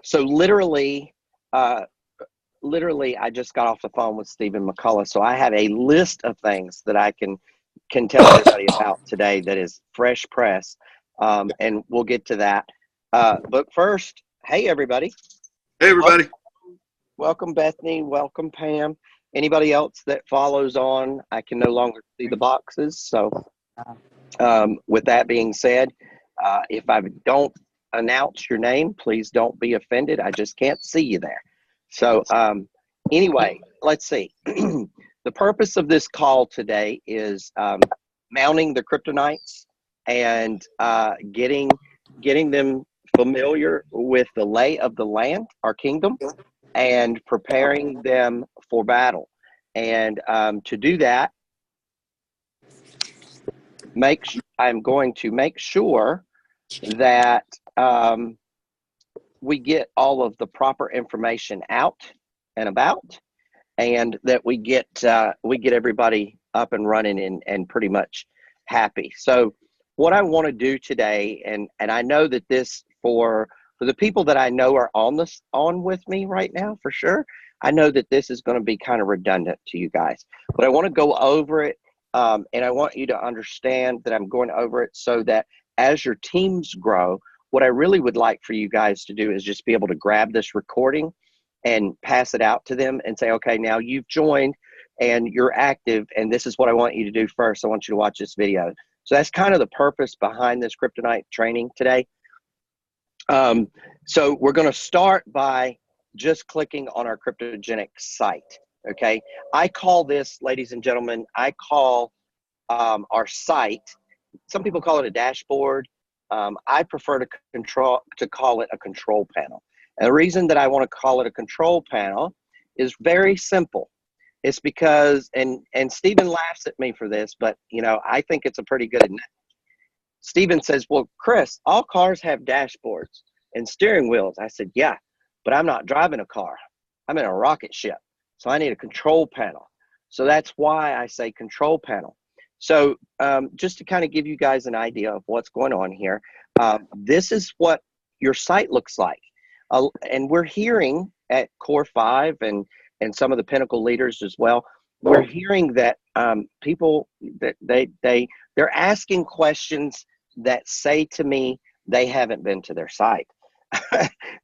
So literally, I just got off the phone with Stephen McCullough. So I have a list of things that I can tell everybody about today that is fresh press, and we'll get to that. But first, hey everybody! Hey everybody! Welcome Bethany. Welcome Pam. Anybody else that follows on, I can no longer see the boxes. So, with that being said, if I don't announce your name, please don't be offended. I just can't see you there. So anyway, let's see. The purpose of this call today is mounting the KryptoKnyghts and getting them familiar with the lay of the land, our kingdom, and preparing them for battle. And to do that, I'm going to make sure that we get all of the proper information out and about, and that we get everybody up and running and pretty much happy. So what I want to do today, and I know that this for the people that I know are on with me right now for sure, I know that this is going to be kind of redundant to you guys, but I want to go over it, and I want you to understand that I'm going over it so that as your teams grow, what I really would like for you guys to do is just be able to grab this recording and pass it out to them and say, okay, now you've joined and you're active, and this is what I want you to do first. I want you to watch this video. So that's kind of the purpose behind this KryptoKnyght training today. So we're going to start by just clicking on our KryptoKnyghts site. Okay. I call this, ladies and gentlemen, I call our site, some people call it a dashboard. I prefer to call it a control panel. And the reason that I want to call it a control panel is very simple. It's because, and Stephen laughs at me for this, but I think it's a pretty good analogy. Stephen says, well, Chris, all cars have dashboards and steering wheels. I said, yeah, but I'm not driving a car. I'm in a rocket ship. So I need a control panel. So that's why I say control panel. So just to kind of give you guys an idea of what's going on here, this is what your site looks like. And we're hearing at Core 5 and some of the Pinnacle leaders as well, we're hearing that people, that they're asking questions that say to me they haven't been to their site.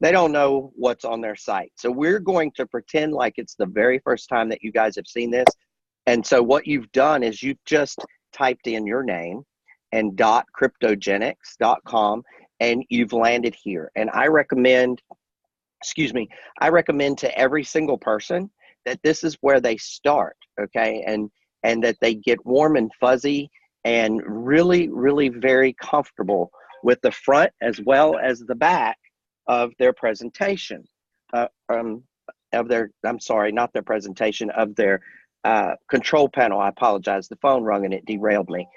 They don't know what's on their site. So we're going to pretend like it's the very first time that you guys have seen this. And so what you've done is you've just typed in your name and .KryptoKnyghts.com, and you've landed here. And I recommend to every single person that this is where they start, okay? And that they get warm and fuzzy and really, really very comfortable with the front as well as the back of their presentation, of their control panel. I apologize. The phone rung and it derailed me.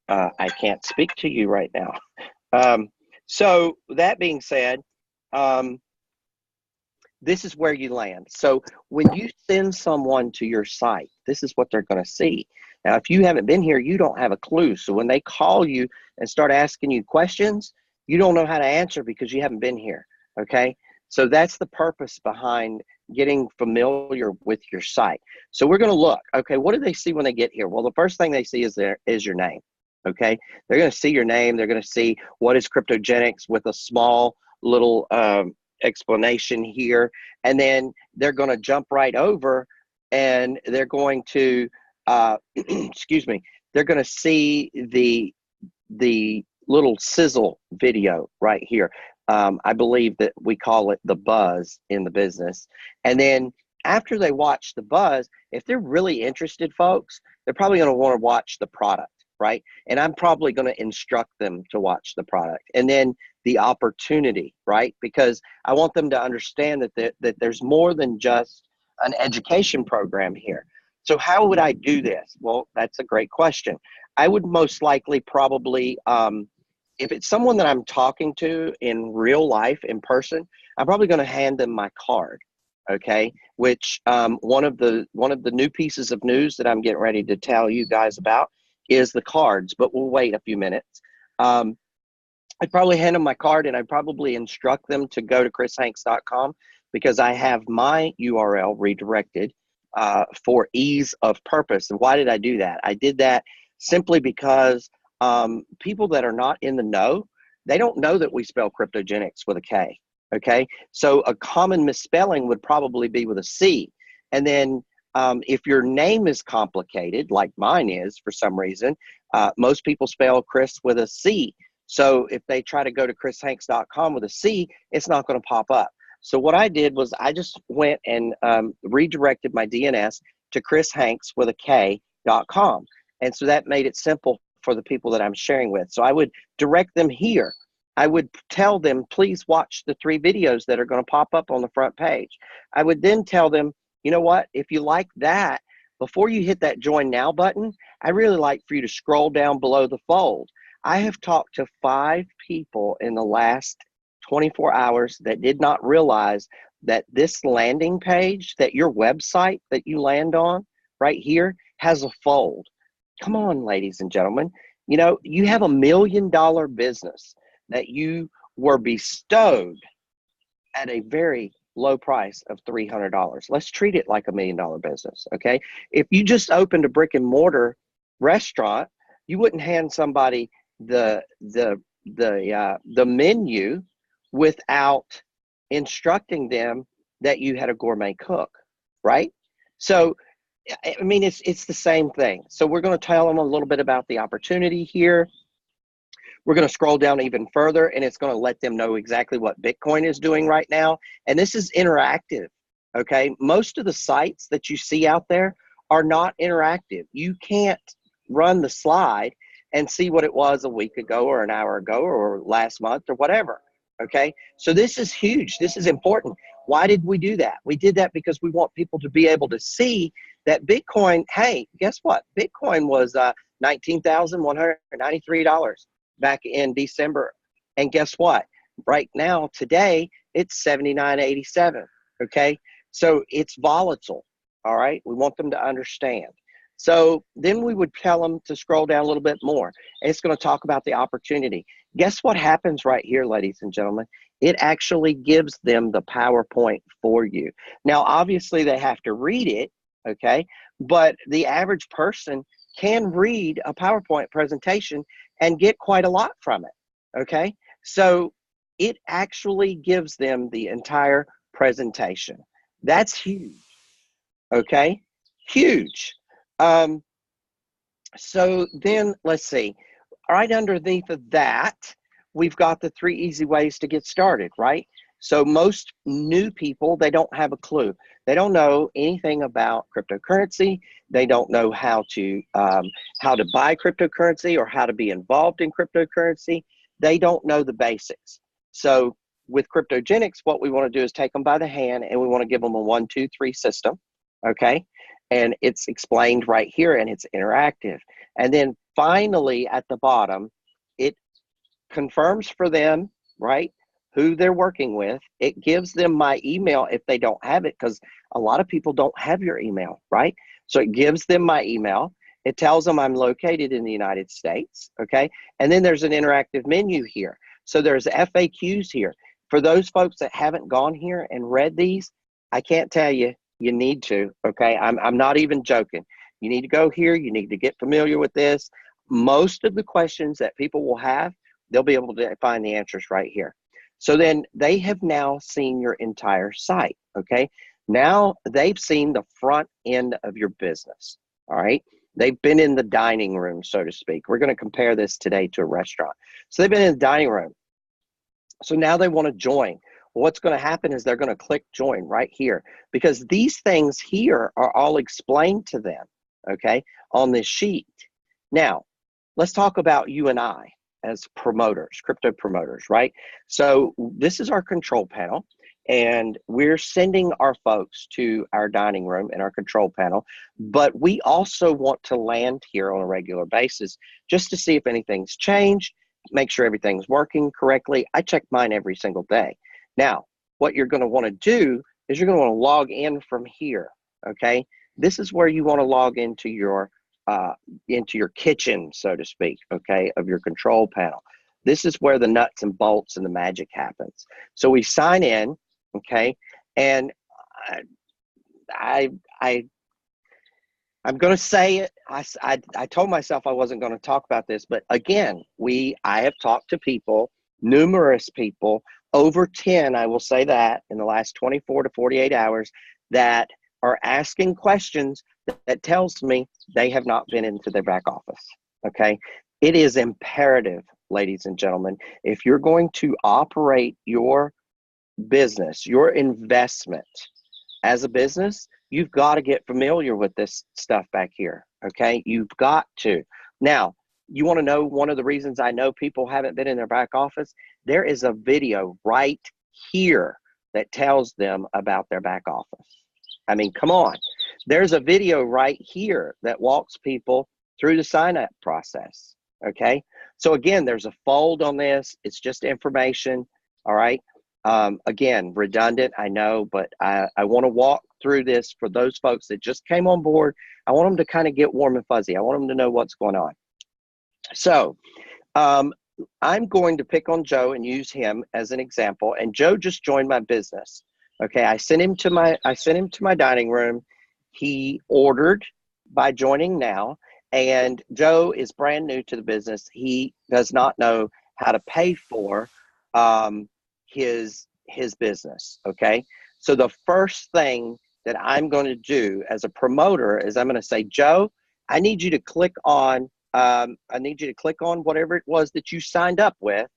I can't speak to you right now. So that being said, this is where you land. So when you send someone to your site, this is what they're going to see. Now, if you haven't been here, you don't have a clue. So when they call you and start asking you questions, you don't know how to answer because you haven't been here, okay? So that's the purpose behind getting familiar with your site. So we're going to look, okay, what do they see when they get here? Well, the first thing they see is your name, okay? They're going to see your name. They're going to see what is KryptoKnyghts with a small little explanation here. And then they're going to jump right over and they're going to, excuse me, they're going to see the little sizzle video right here. I believe that we call it the buzz in the business. And then after they watch the buzz, if they're really interested, folks, they're probably going to want to watch the product, right? And I'm probably going to instruct them to watch the product. And then the opportunity, right? Because I want them to understand that there's more than just an education program here. So how would I do this? Well, that's a great question. I would most likely probably, if it's someone that I'm talking to in real life, in person, I'm probably going to hand them my card, okay? Which one of the new pieces of news that I'm getting ready to tell you guys about is the cards, but we'll wait a few minutes. I'd probably hand them my card and I'd probably instruct them to go to KryptoKnyghts.com because I have my URL redirected for ease of purpose. And why did I do that? I did that simply because people that are not in the know, they don't know that we spell cryptogenics with a K. Okay, so a common misspelling would probably be with a C. And then if your name is complicated, like mine is for some reason, most people spell Chris with a C. So if they try to go to KryptoKnyghts.com with a C, it's not going to pop up. So what I did was I just went and redirected my DNS to KryptoKnyghts with a K.com. And so that made it simple for the people that I'm sharing with. So I would direct them here. I would tell them, please watch the 3 videos that are going to pop up on the front page. I would then tell them, you know what, if you like that, before you hit that join now button, I really like for you to scroll down below the fold. I have talked to 5 people in the last 24 hours that did not realize that this landing page, that your website that you land on right here has a fold. Come on, ladies and gentlemen. You know, you have $1 million business that you were bestowed at a very low price of $300. Let's treat it like $1 million business, okay? If you just opened a brick and mortar restaurant, you wouldn't hand somebody the menu without instructing them that you had a gourmet cook, right? So, I mean, it's the same thing. So we're going to tell them a little bit about the opportunity here. We're going to scroll down even further, and it's going to let them know exactly what Bitcoin is doing right now. And this is interactive, okay? Most of the sites that you see out there are not interactive. You can't run the slide and see what it was a week ago or an hour ago or last month or whatever, okay? So this is huge. This is important. Why did we do that? We did that because we want people to be able to see that Bitcoin, hey, guess what? Bitcoin was $19,193 back in December. And guess what? Right now, today, it's $79.87, okay? So it's volatile, all right? We want them to understand. So then we would tell them to scroll down a little bit more. And it's going to talk about the opportunity. Guess what happens right here, ladies and gentlemen? It actually gives them the PowerPoint for you. Now, obviously, they have to read it, okay? But the average person can read a PowerPoint presentation and get quite a lot from it, okay? So it actually gives them the entire presentation. That's huge, okay? Huge. So then let's see, right underneath of that, we've got the 3 easy ways to get started, right? So most new people, they don't have a clue. They don't know anything about cryptocurrency. They don't know how to buy cryptocurrency or how to be involved in cryptocurrency. They don't know the basics. So with Cryptogenics, what we want to do is take them by the hand and we want to give them a 1, 2, 3 system, okay? And it's explained right here and it's interactive. And then finally at the bottom, it confirms for them, right, who they're working with. It gives them my email if they don't have it, because a lot of people don't have your email, right? So it gives them my email. It tells them I'm located in the United States, okay? And then there's an interactive menu here. So there's FAQs here. For those folks that haven't gone here and read these, I can't tell you, you need to, okay? I'm not even joking. You need to go here. You need to get familiar with this. Most of the questions that people will have, they'll be able to find the answers right here. So then they have now seen your entire site, okay? Now they've seen the front end of your business, all right? They've been in the dining room, so to speak. We're going to compare this today to a restaurant. So they've been in the dining room. So now they want to join. What's going to happen is they're going to click join right here, because these things here are all explained to them, okay, on this sheet. Now, let's talk about you and I as promoters, crypto promoters, right? So this is our control panel, and we're sending our folks to our dining room and our control panel, but we also want to land here on a regular basis just to see if anything's changed, make sure everything's working correctly. I check mine every single day. Now, what you're going to want to do is you're going to want to log in from here, okay? This is where you want to log into your kitchen, so to speak, okay, of your control panel. This is where the nuts and bolts and the magic happens. So we sign in, okay, and I'm going to say it. I told myself I wasn't going to talk about this, but again, I have talked to people, numerous people, over 10, I will say that, in the last 24 to 48 hours, that are asking questions that tells me they have not been into their back office, okay? It is imperative, ladies and gentlemen, if you're going to operate your business, your investment as a business, you've got to get familiar with this stuff back here, okay? You've got to. Now, you want to know one of the reasons I know people haven't been in their back office? There is a video right here that tells them about their back office. I mean, come on. There's a video right here that walks people through the sign-up process, okay? So again, there's a fold on this. It's just information, all right? Again, redundant, I know, but I want to walk through this for those folks that just came on board. I want them to kind of get warm and fuzzy. I want them to know what's going on. So I'm going to pick on Joe and use him as an example. And Joe just joined my business. Okay, I sent him to my dining room. He ordered by joining now. And Joe is brand new to the business. He does not know how to pay for his business, okay? So the first thing that I'm going to do as a promoter is I'm going to say, Joe, I need you to click on whatever it was that you signed up with,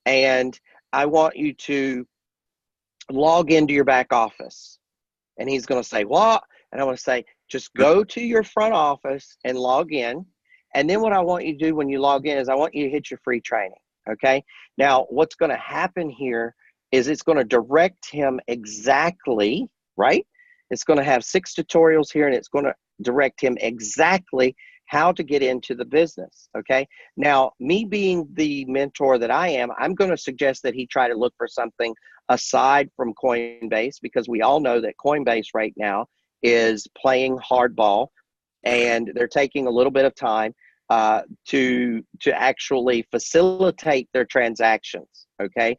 and I want you to log into your back office. And he's going to say, what? And I want to say, just go to your front office and log in. And then what I want you to do when you log in is I want you to hit your free training. Okay. Now, what's going to happen here is it's going to direct him exactly, right? It's going to have 6 tutorials here, and it's going to direct him exactly how to get into the business. Okay. Now, me being the mentor that I am, I'm going to suggest that he try to look for something aside from Coinbase, because we all know that Coinbase right now is playing hardball, and they're taking a little bit of time to actually facilitate their transactions, okay?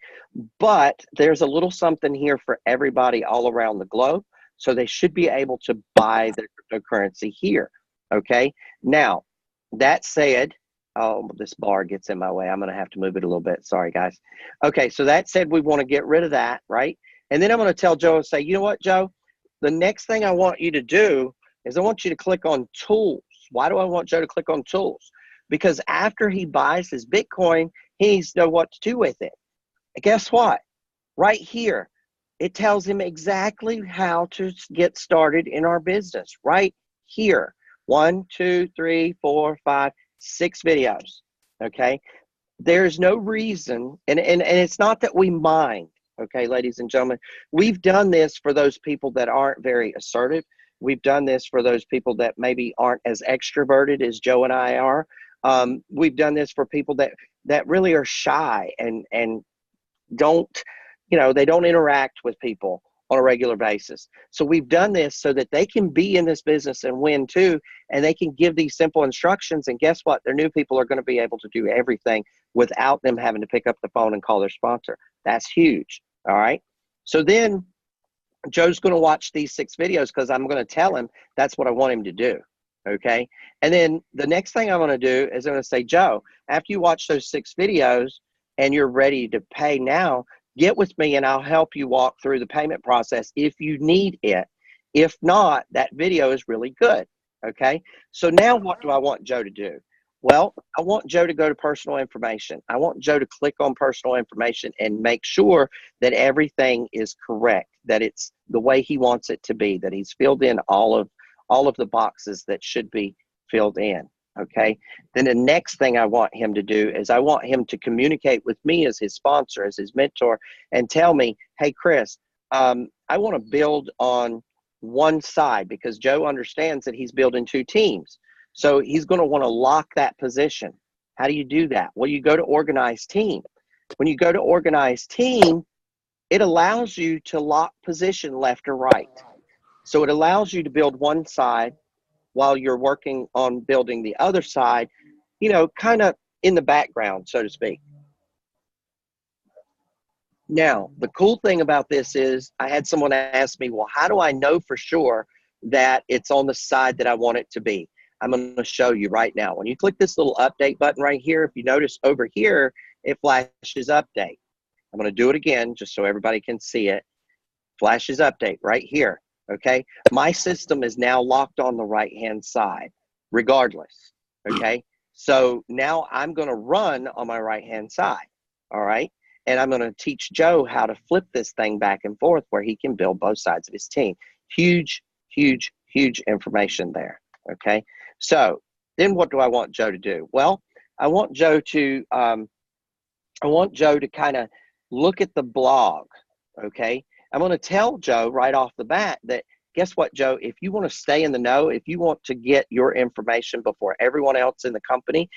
But there's a little something here for everybody all around the globe, so they should be able to buy their cryptocurrency here, okay? Now, that said, oh, this bar gets in my way. I'm going to have to move it a little bit. Sorry, guys. Okay, so that said, we want to get rid of that, right? And then I'm going to tell Joe and say, you know what, Joe? The next thing I want you to do is I want you to click on tools. Why do I want Joe to click on tools? Because after he buys his Bitcoin, he needs to know what to do with it. And guess what? Right here, it tells him exactly how to get started in our business. Right here. 1, 2, 3, 4, 5, 6 videos. Okay? There's no reason, and it's not that we mind. Okay, ladies and gentlemen, we've done this for those people that aren't very assertive. We've done this for those people that maybe aren't as extroverted as Joe and I are. We've done this for people that really are shy and don't, they don't interact with people on a regular basis. So we've done this so that they can be in this business and win too, and they can give these simple instructions. And guess what? Their new people are going to be able to do everything without them having to pick up the phone and call their sponsor. That's huge. All right. So then Joe's going to watch these 6 videos because I'm going to tell him that's what I want him to do. Okay. And then the next thing I'm going to do is I'm going to say, Joe, after you watch those 6 videos and you're ready to pay now, get with me and I'll help you walk through the payment process if you need it. If not, that video is really good. Okay. So now what do I want Joe to do? Well, I want Joe to go to personal information. I want Joe to click on personal information and make sure that everything is correct, that it's the way he wants it to be, that he's filled in all of the boxes that should be filled in. Okay. Then the next thing I want him to do is I want him to communicate with me as his sponsor, as his mentor, and tell me, hey, Chris, I want to build on one side, because Joe understands that he's building 2 teams. So he's going to want to lock that position. How do you do that? Well, you go to organized team. When you go to organized team, it allows you to lock position left or right. So it allows you to build one side while you're working on building the other side, kind of in the background, so to speak. Now, the cool thing about this is I had someone ask me, well, how do I know for sure that it's on the side that I want it to be? I'm going to show you right now. When you click this little update button right here, if you notice over here, it flashes update. I'm going to do it again just so everybody can see it. Flashes update right here. Okay. My system is now locked on the right-hand side, regardless. Okay. So now I'm going to run on my right-hand side. All right. And I'm going to teach Joe how to flip this thing back and forth where he can build both sides of his team. Huge, huge, huge information there. Okay. So then what do I want Joe to do? Well, I want Joe to kind of look at the blog. Okay. I'm going to tell Joe right off the bat that, guess what, Joe? If you want to stay in the know, if you want to get your information before everyone else in the company,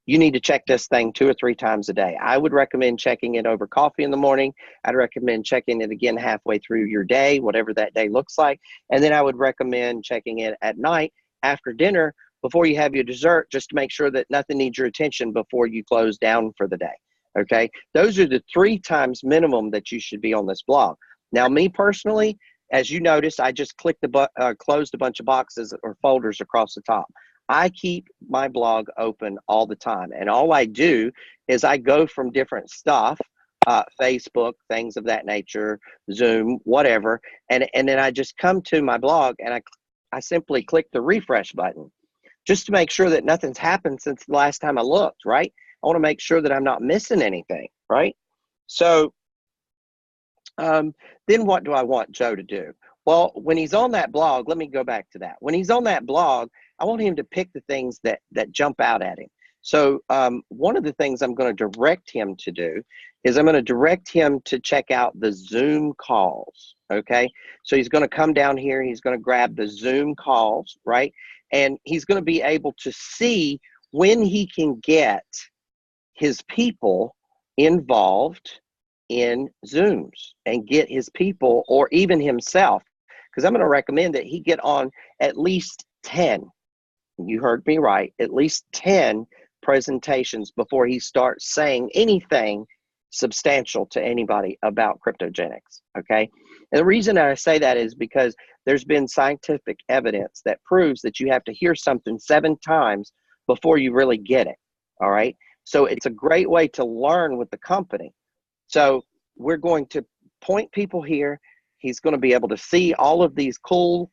you need to check this thing 2 or 3 times a day. I would recommend checking it over coffee in the morning. I'd recommend checking it again halfway through your day, whatever that day looks like. And then I would recommend checking it at night after dinner before you have your dessert, just to make sure that nothing needs your attention before you close down for the day. Okay. Those are the 3 times minimum that you should be on this blog. Now, me personally, as you notice, I just clicked closed a bunch of boxes or folders across the top. I keep my blog open all the time. And all I do is I go from different stuff, Facebook, things of that nature, Zoom, whatever. And then I just come to my blog and I simply click the refresh button just to make sure that nothing's happened since the last time I looked, right? I want to make sure that I'm not missing anything, right? So then what do I want Joe to do? Well, when he's on that blog, let me go back to that. When he's on that blog, I want him to pick the things that jump out at him. So one of the things I'm going to direct him to do is I'm going to direct him to check out the Zoom calls, okay? So he's going to come down here, he's going to grab the Zoom calls, right? And he's going to be able to see when he can get his people involved in Zooms and get his people, or even himself, because I'm going to recommend that he get on at least 10. You heard me right, at least 10 presentations before he starts saying anything substantial to anybody about cryptogenics, okay? And the reason I say that is because there's been scientific evidence that proves that you have to hear something 7 times before you really get it, all right? So it's a great way to learn with the company. So we're going to point people here. He's going to be able to see all of these cool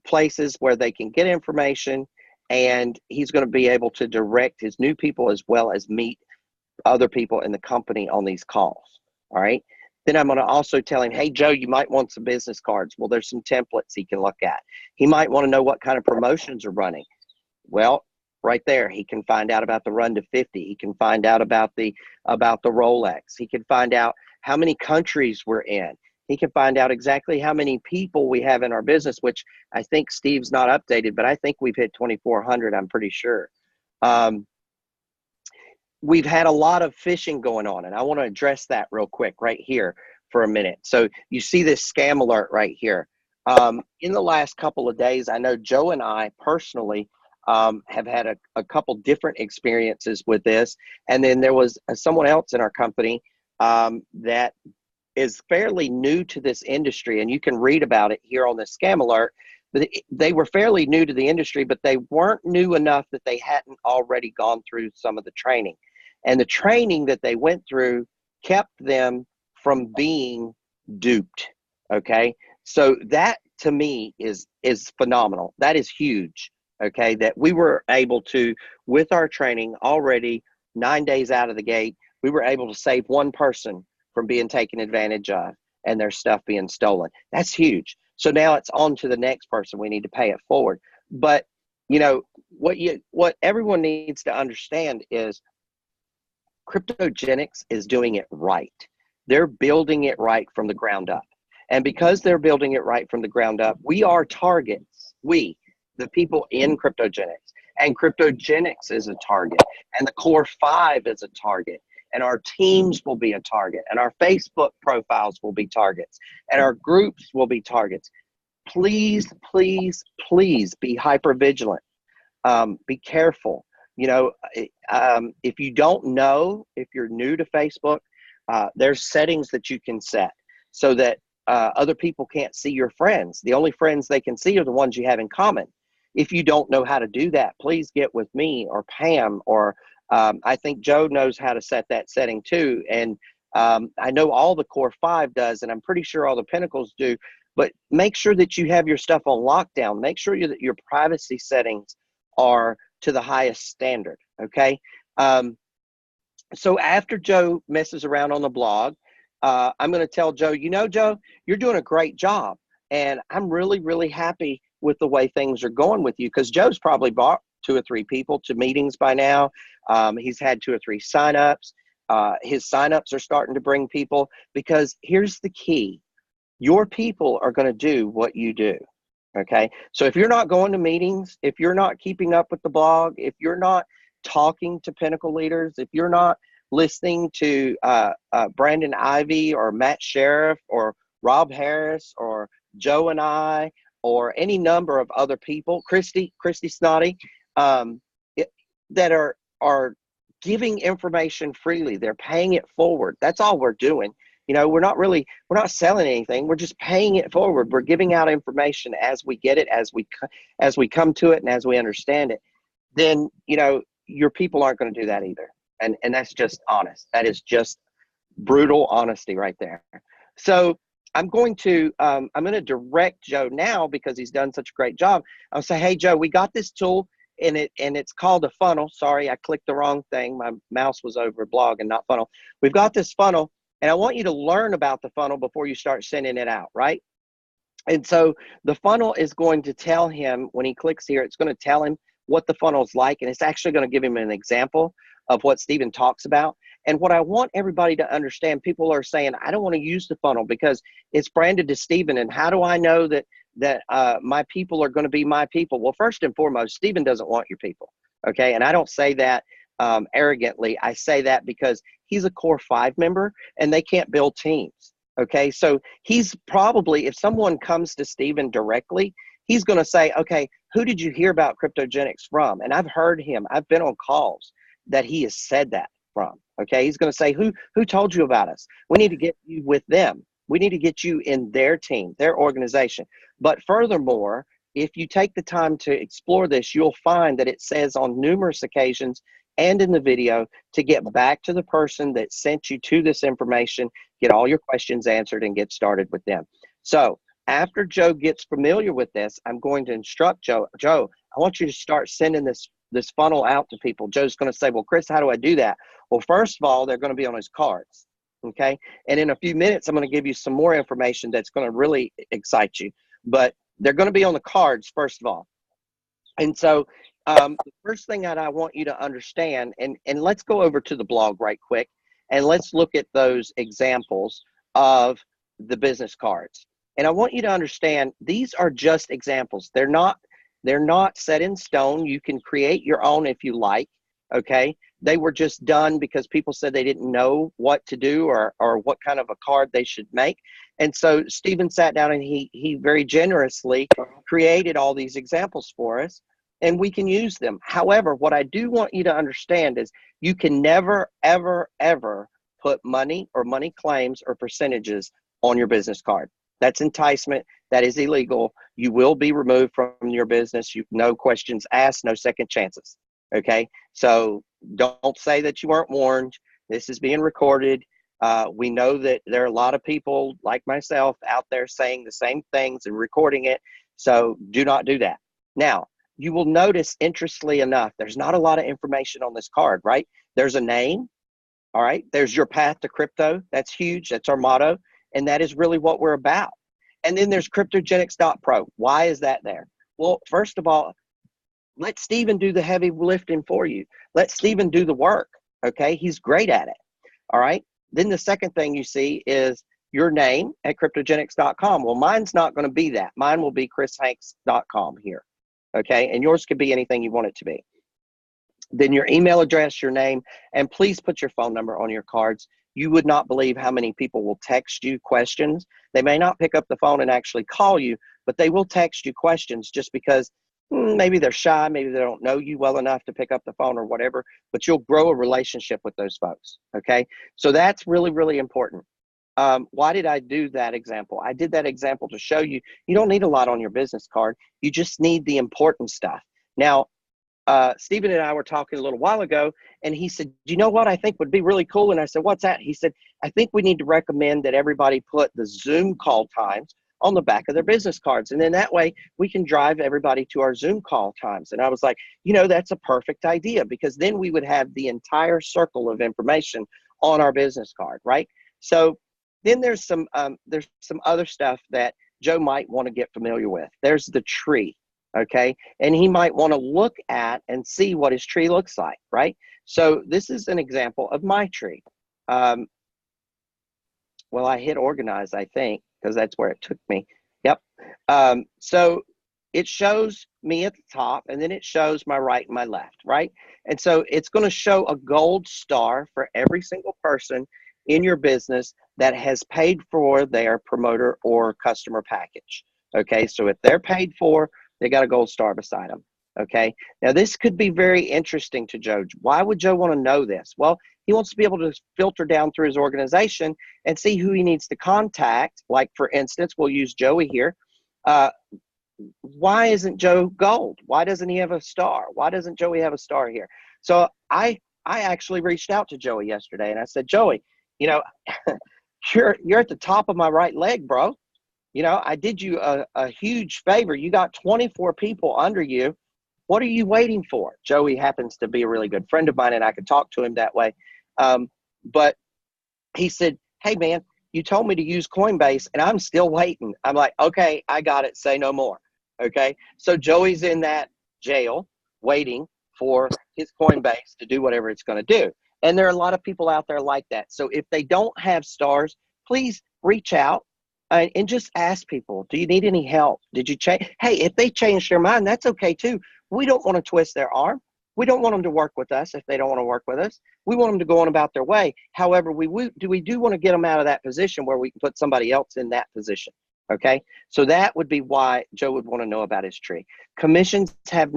places where they can get information, and he's going to be able to direct his new people as well as meet other people in the company on these calls. All right. Then I'm going to also tell him, hey, Joe, you might want some business cards. Well, there's some templates he can look at. He might want to know what kind of promotions are running. Well, right there, he can find out about the Run to 50. He can find out about the Rolex. He can find out how many countries we're in. He can find out exactly how many people we have in our business, which I think Steve's not updated, but I think we've hit 2,400, I'm pretty sure. We've had a lot of phishing going on, and I want to address that real quick right here for a minute. So you see this scam alert right here. In the last couple of days, I know Joe and I personally have had a couple different experiences with this. And then there was someone else in our company that is fairly new to this industry, and you can read about it here on the scam alert. But they were fairly new to the industry, but they weren't new enough that they hadn't already gone through some of the training. And the training that they went through kept them from being duped, okay? So that, to me, is phenomenal. That is huge, okay? That we were able to, with our training already 9 days out of the gate, we were able to save one person from being taken advantage of and their stuff being stolen. That's huge. So now it's on to the next person. We need to pay it forward. But, you know, what everyone needs to understand is CryptoKnyghts is doing it right. They're building it right from the ground up. And because they're building it right from the ground up, we are targets. We, the people in CryptoKnyghts. And CryptoKnyghts is a target. And the Core 5 is a target. And our teams will be a target. And our Facebook profiles will be targets. And our groups will be targets. Please, please, please be hyper vigilant. Be careful. You know, if you don't know, if you're new to Facebook, There's settings that you can set so that other people can't see your friends. The only friends they can see are the ones you have in common. If you don't know how to do that, please get with me or Pam, or I think Joe knows how to set that setting too. And I know all the Core 5 does, and I'm pretty sure all the Pinnacles do. But make sure that you have your stuff on lockdown. Make sure that your privacy settings are to the highest standard, okay? So after Joe messes around on the blog, I'm going to tell Joe, you know, Joe, you're doing a great job. And I'm really, really happy with the way things are going with you, because Joe's probably brought 2 or 3 people to meetings by now. He's had 2 or 3 signups. His signups are starting to bring people, because here's the key. Your people are going to do what you do. Okay. So if you're not going to meetings, if you're not keeping up with the blog, if you're not talking to Pinnacle leaders, if you're not listening to Brandon Ivy or Matt Sheriff or Rob Harris or Joe and I, or any number of other people, Christy Snoddy, that are giving information freely. They're paying it forward. That's all we're doing. You know, we're not selling anything. We're just paying it forward. We're giving out information as we get it, as we come to it, and as we understand it. Then, you know, your people aren't going to do that either. And that's just honest. That is just brutal honesty right there. So I'm going to direct Joe now, because he's done such a great job. I'll say, hey, Joe, we got this tool, and it's called a funnel. Sorry, I clicked the wrong thing. My mouse was over blog and not funnel. We've got this funnel, and I want you to learn about the funnel before you start sending it out, right? And so the funnel is going to tell him, when he clicks here, it's going to tell him what the funnel is like, and it's actually going to give him an example of what Stephen talks about. And what I want everybody to understand, people are saying, I don't want to use the funnel because it's branded to Stephen, and how do I know that my people are going to be my people? Well, first and foremost, Stephen doesn't want your people, okay? And I don't say that arrogantly. I say that because he's a Core 5 member, and they can't build teams, okay? So he's probably, if someone comes to Stephen directly, he's going to say, okay, who did you hear about KryptoKnyghts from? And I've heard him. I've been on calls that he has said that from, okay? He's going to say, who told you about us? We need to get you with them. We need to get you in their team, their organization. But furthermore, if you take the time to explore this, you'll find that it says on numerous occasions and in the video to get back to the person that sent you to this information, get all your questions answered, and get started with them. So after Joe gets familiar with this, I'm going to instruct Joe, I want you to start sending this funnel out to people. Joe's going to say, well, Chris, how do I do that? Well, first of all, they're going to be on his cards, okay? And in a few minutes, I'm going to give you some more information that's going to really excite you. But they're going to be on the cards, first of all. And so the first thing that I want you to understand, and let's go over to the blog right quick, and let's look at those examples of the business cards. And I want you to understand, these are just examples. They're not set in stone. You can create your own if you like, okay? They were just done because people said they didn't know what to do or what kind of a card they should make. And so Stephen sat down and he very generously created all these examples for us, and we can use them. However, what I do want you to understand is you can never, ever, ever put money or money claims or percentages on your business card. That's enticement. That is illegal. You will be removed from your business. No questions asked, no second chances. Okay? So don't say that you weren't warned. This is being recorded. We know that there are a lot of people like myself out there saying the same things and recording it. So do not do that. Now, you will notice, interestingly enough, there's not a lot of information on this card, right? There's a name. All right. There's your path to crypto. That's huge. That's our motto. And that is really what we're about. And then there's KryptoKnyghts.pro. Why is that there? Well, first of all, let Stephen do the heavy lifting for you. Let Stephen do the work, okay? He's great at it, all right? Then the second thing you see is your name at KryptoKnyghts.com. Well, mine's not going to be that. Mine will be chrishanks.com here, okay? And yours could be anything you want it to be. Then your email address, your name, and please put your phone number on your cards. You would not believe how many people will text you questions. They may not pick up the phone and actually call you, but they will text you questions just because maybe they're shy, maybe they don't know you well enough to pick up the phone or whatever, but you'll grow a relationship with those folks. Okay. So that's really, really important. Why did I do that example? I did that example to show you, you don't need a lot on your business card. You just need the important stuff. Now, Stephen and I were talking a little while ago, and he said, you know what I think would be really cool? And I said, what's that? He said, I think we need to recommend that everybody put the Zoom call times on the back of their business cards. And then that way we can drive everybody to our Zoom call times. And I was like, you know, that's a perfect idea, because then we would have the entire circle of information on our business card, right? So then there's some other stuff that Joe might want to get familiar with. There's the tree. Okay. And he might want to look at and see what his tree looks like, right? So this is an example of my tree. Well, I hit organize, I think, because that's where it took me. Yep. So it shows me at the top, and then it shows my right and my left, right? And so it's going to show a gold star for every single person in your business that has paid for their promoter or customer package. Okay. So if they're paid for, they got a gold star beside them. Okay. Now this could be very interesting to Joe. Why would Joe want to know this? Well, he wants to be able to filter down through his organization and see who he needs to contact. Like, for instance, we'll use Joey here. Why isn't Joe gold? Why doesn't he have a star? Why doesn't Joey have a star here? So I actually reached out to Joey yesterday, and I said, Joey, you know, you're at the top of my right leg, bro. You know, I did you a huge favor. You got 24 people under you. What are you waiting for? Joey happens to be a really good friend of mine, and I could talk to him that way. But he said, hey, man, you told me to use Coinbase, and I'm still waiting. I'm like, okay, I got it. Say no more. Okay. So Joey's in that jail waiting for his Coinbase to do whatever it's going to do. And there are a lot of people out there like that. So if they don't have stars, please reach out. And just ask people, do you need any help? Did you change? Hey, if they change their mind, that's okay too. We don't want to twist their arm. We don't want them to work with us if they don't want to work with us. We want them to go on about their way. However, we do want to get them out of that position where we can put somebody else in that position. Okay, so that would be why Joe would want to know about his tree. Commissions has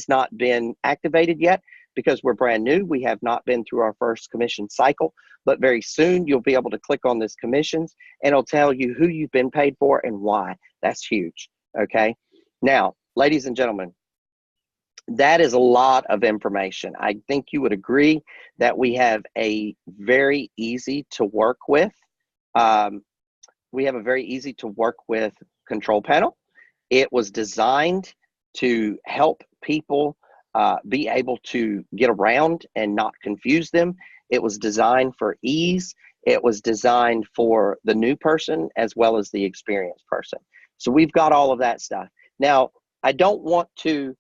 not been activated yet because we're brand new. We have not been through our first commission cycle, but very soon you'll be able to click on this commissions and it'll tell you who you've been paid for and why. That's huge. Okay. Now, ladies and gentlemen, that is a lot of information. I think you would agree that we have a very easy to work with. We have a very easy to work with control panel. It was designed to help people be able to get around and not confuse them. It was designed for ease. It was designed for the new person as well as the experienced person. So we've got all of that stuff. Now, I don't want to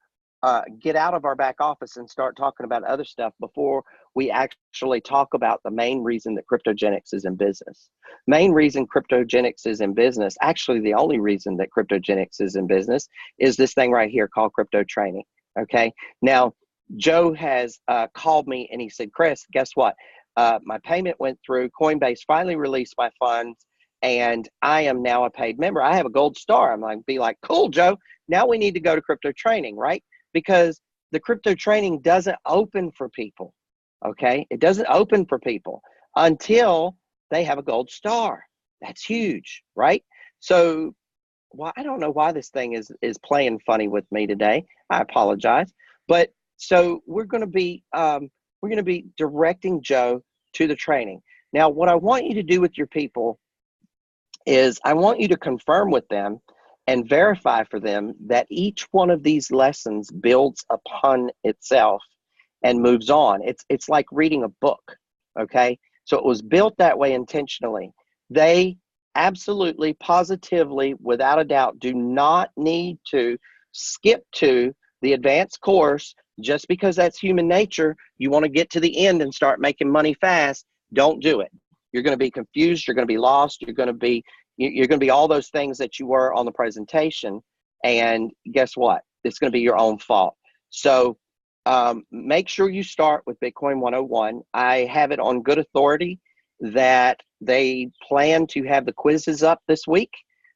get out of our back office and start talking about other stuff before we actually talk about the main reason that KryptoKnyghts is in business. Main reason KryptoKnyghts is in business, actually the only reason that KryptoKnyghts is in business, is this thing right here called crypto training. Okay. Now, Joe has called me and he said, Chris, guess what? My payment went through. Coinbase finally released my funds and I am now a paid member. I have a gold star. I'm like, be like, cool, Joe. Now we need to go to crypto training, right? Because the crypto training doesn't open for people. Okay. It doesn't open for people until they have a gold star. That's huge, right? So, well, I don't know why this thing is playing funny with me today. I apologize. But so we're going to be directing Joe to the training. Now, what I want you to do with your people is I want you to confirm with them and verify for them that each one of these lessons builds upon itself and moves on. It's like reading a book, okay? So it was built that way intentionally. They absolutely, positively, without a doubt, do not need to skip to the advanced course just because that's human nature. You want to get to the end and start making money fast. Don't do it. You're going to be confused. You're going to be lost. You're going to be all those things that you were on the presentation. And guess what? It's going to be your own fault. So make sure you start with Bitcoin 101. I have it on good authority that they plan to have the quizzes up this week.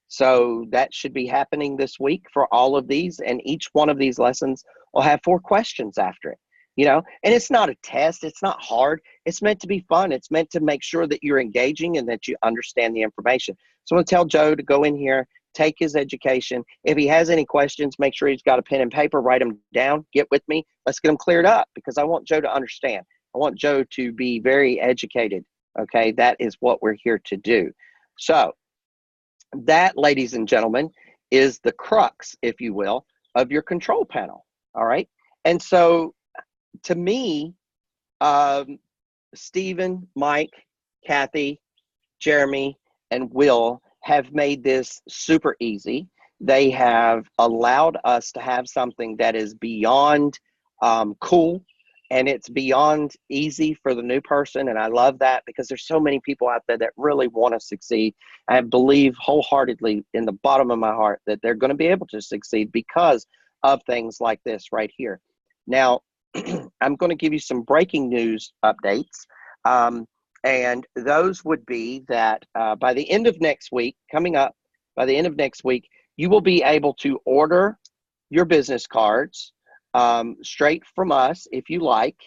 So that should be happening this week for all of these. And each one of these lessons will have 4 questions after it, and it's not a test. It's not hard. It's meant to be fun. It's meant to make sure that you're engaging and that you understand the information. So I'm going to tell Joe to go in here, take his education. If he has any questions, make sure he's got a pen and paper, write them down, get with me. Let's get them cleared up, because I want Joe to understand. I want Joe to be very educated. Okay. That is what we're here to do. So that, ladies and gentlemen, is the crux, if you will, of your control panel. All right. And so to me, Stephen, Mike, Kathy, Jeremy, and Will have made this super easy. They have allowed us to have something that is beyond cool, and it's beyond easy for the new person. And I love that, because there's so many people out there that really want to succeed. I believe wholeheartedly in the bottom of my heart that they're going to be able to succeed because of things like this right here. Now, I'm going to give you some breaking news updates. And those would be that by the end of next week, coming up, by the end of next week, you will be able to order your business cards straight from us if you like,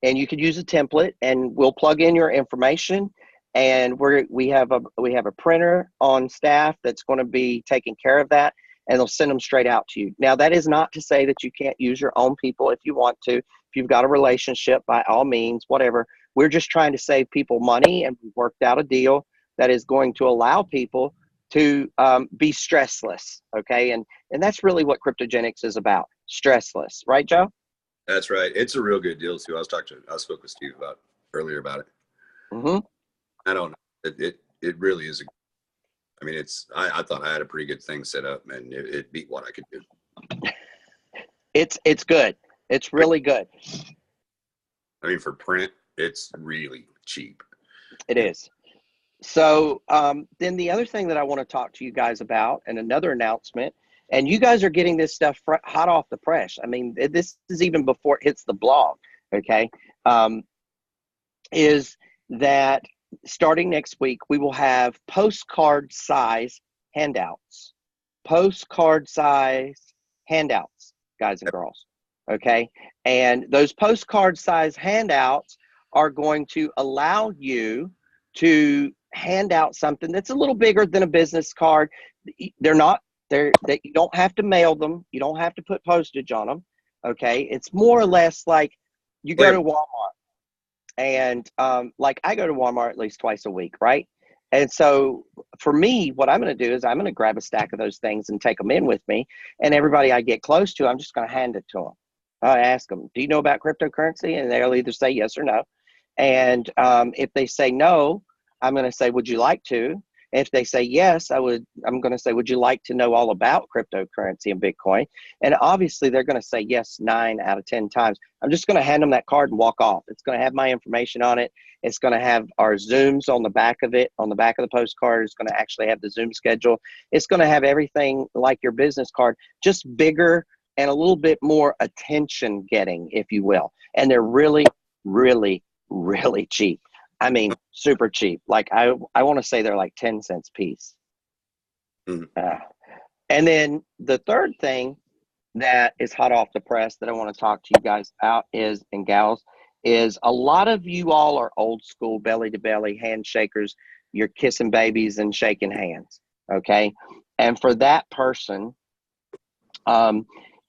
and you could use a template, and we'll plug in your information, and we have a printer on staff that's going to be taking care of that, and they'll send them straight out to you. Now, that is not to say that you can't use your own people if you want to. If you've got a relationship, by all means, whatever. We're just trying to save people money, and we've worked out a deal that is going to allow people to be stressless, okay? And that's really what KryptoKnyghts is about, stressless. Right, Joe? That's right. It's a real good deal, too. I spoke with Steve earlier about it. Mm-hmm. I don't know. It really is. I mean, I thought I had a pretty good thing set up, and it beat what I could do. It's good. It's really good. I mean, for print, it's really cheap. It is. So then the other thing that I want to talk to you guys about, and another announcement, and you guys are getting this stuff hot off the press. I mean, this is even before it hits the blog, okay, is that starting next week, we will have postcard size handouts. Postcard size handouts, guys and girls, okay? And those postcard size handouts are going to allow you to hand out something that's a little bigger than a business card. That you don't have to mail them. You don't have to put postage on them. Okay. It's more or less like you go to Walmart, and like I go to Walmart at least twice a week. Right. And so for me, what I'm going to do is I'm going to grab a stack of those things and take them in with me. And everybody I get close to, I'm just going to hand it to them. I ask them, do you know about cryptocurrency? And they'll either say yes or no. And if they say no, I'm going to say, would you like to? If they say yes, I'm going to say, would you like to know all about cryptocurrency and Bitcoin? And obviously they're going to say yes 9 out of 10 times. I'm just going to hand them that card and walk off. It's going to have my information on it. It's going to have our Zooms on the back of it. On the back of the postcard, it's going to actually have the Zoom schedule. It's going to have everything like your business card, just bigger and a little bit more attention getting, if you will. And they're really, really, really cheap. I mean, super cheap. Like I want to say they're like 10 cents a piece. Mm-hmm. And then the third thing that is hot off the press that I want to talk to you guys about and gals is a lot of you all are old school belly to belly handshakers. You're kissing babies and shaking hands. Okay. And for that person,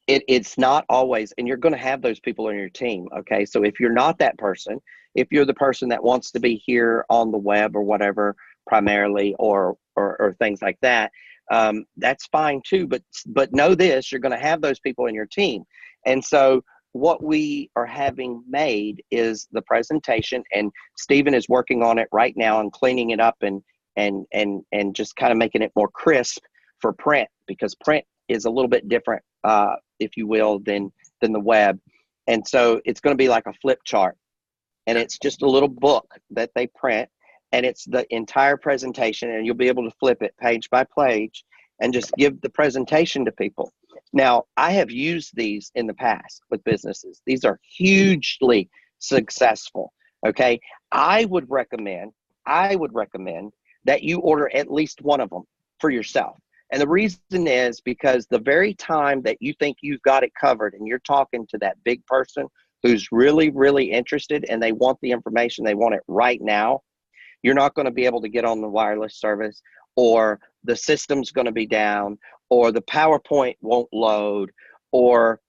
it's not always, and you're going to have those people on your team. Okay. So if you're not that person, if you're the person that wants to be here on the web or whatever, primarily, or things like that, that's fine too. But know this, you're going to have those people in your team. And so what we are having made is the presentation, and Stephen is working on it right now and cleaning it up and just kind of making it more crisp for print, because print is a little bit different, if you will, than the web. And so it's going to be like a flip chart. And it's just a little book that they print, and it's the entire presentation, and you'll be able to flip it page by page and just give the presentation to people. Now, I have used these in the past with businesses. These are hugely successful. Okay. I would recommend that you order at least one of them for yourself. And the reason is because the very time that you think you've got it covered and you're talking to that big person who's really, really interested and they want the information, they want it right now, you're not going to be able to get on the wireless service, or the system's going to be down, or the PowerPoint won't load, or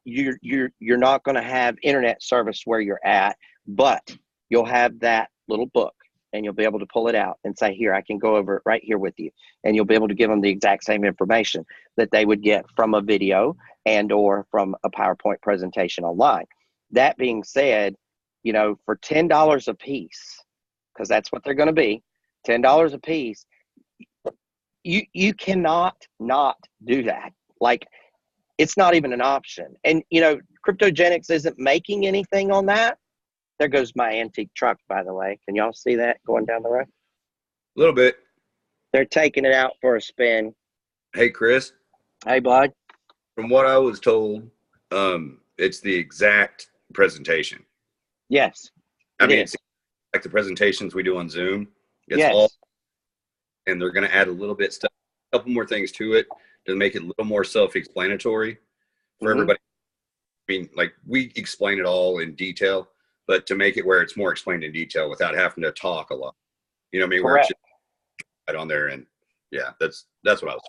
you're not going to have internet service where you're at, but you'll have that little book and you'll be able to pull it out and say, here, I can go over it right here with you. And you'll be able to give them the exact same information that they would get from a video and or from a PowerPoint presentation online. That being said, you know, for $10 a piece, because that's what they're going to be, $10 a piece, you cannot not do that. Like, it's not even an option. And, you know, KryptoKnyghts isn't making anything on that. There goes my antique truck, by the way. Can y'all see that going down the road? A little bit. They're taking it out for a spin. Hey, Chris. Hey, bud. From what I was told, it's the exact presentation. Yes. I mean, it's like the presentations we do on Zoom. It's yes. all, and they're going to add a little bit stuff, a couple more things to it to make it a little more self-explanatory for everybody. I mean, like, we explain it all in detail, but to make it where it's more explained in detail without having to talk a lot. You know what I mean? Correct. Where it's just right on there. And yeah, that's what I was.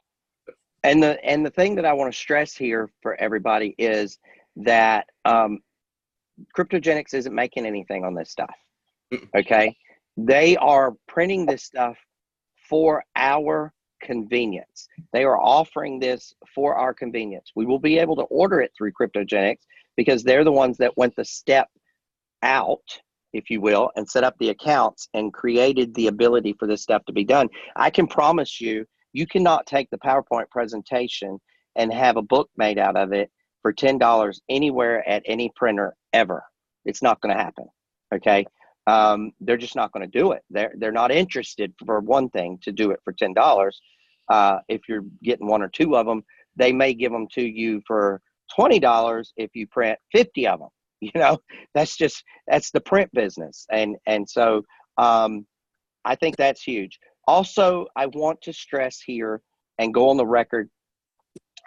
And the thing that I want to stress here for everybody is that KryptoKnyghts isn't making anything on this stuff. Okay. They are printing this stuff for our convenience. They are offering this for our convenience. We will be able to order it through KryptoKnyghts because they're the ones that went the step out, if you will, and set up the accounts and created the ability for this stuff to be done. I can promise you, you cannot take the PowerPoint presentation and have a book made out of it for $10 anywhere at any printer ever. It's not going to happen. Okay. They're just not going to do it. They're not interested, for one thing, to do it for $10. If you're getting one or two of them, they may give them to you for $20 if you print 50 of them. You know, that's the print business. And so I think that's huge. Also, I want to stress here and go on the record